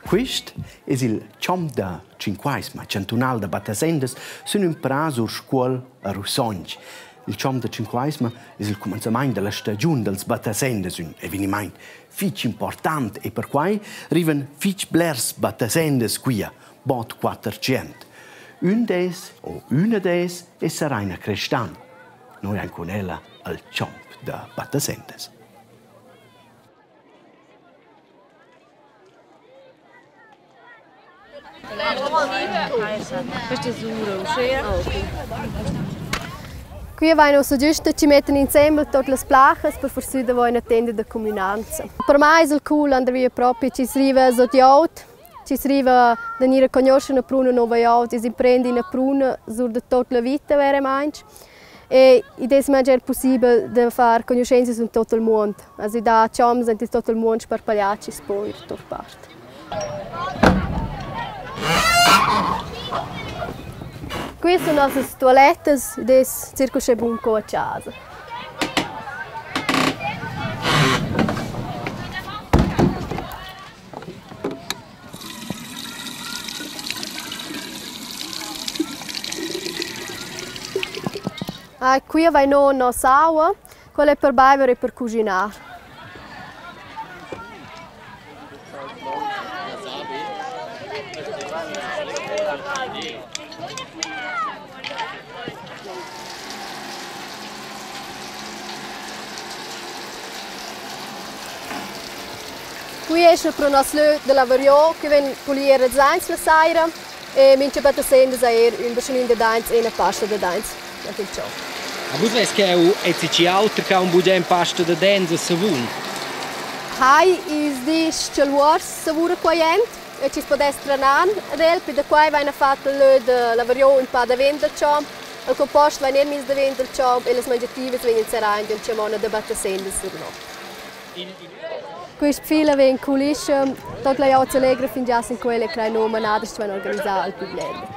Questo è il ciom da Tschuncaisma, chantunal da battasendas, sono imparato sur Scuol a Russongi. Il ciom da Tschuncaisma è il cominciamento della stagione dels battasendas, un avvenimento fitch importante e per cui arrivano fitch blers battasendas qui, bot 400. Un des o una des è Saraina Crestan. Noi anche con ella al ciom da battasendas. Qui vanno giusto ci mettono insieme tutte le placche per far su da voi una tenda di comunanza. Per me è il cool andare proprio ci si arriva so di auto, ci si arriva a venire a conoscere una pruna nuova auto, si prende una pruna su tutta la vita veramente. E in questo modo è possibile di fare conoscenze su tutto il mondo. Also da ciams in tutto il mondo per pagliarci poi da tutte parti. Queste sono le nostre toilette, adesso circa c'è buon a casa. Qui abbiamo una sauna, quella è per bere e per cucinare. Qui esce per una slöt de lavario che viene pulire le zains la sera e mince battasendas un bacinin de dains e una pasta de dains. A voi ves che è altro che un budget pasta de dains e savun? Hai is dis che luors savura quaient e ci può essere nan del per da qua viene fatto le lavario un pa da vendere ciò il compost viene mis da vendere ciò e le mangiative vengono serate in cemona de battasendas sur no. Questo filo viene culisce, tutte le altre allegre fin già in quelle che noi nominate ci vanno organizzare il problema.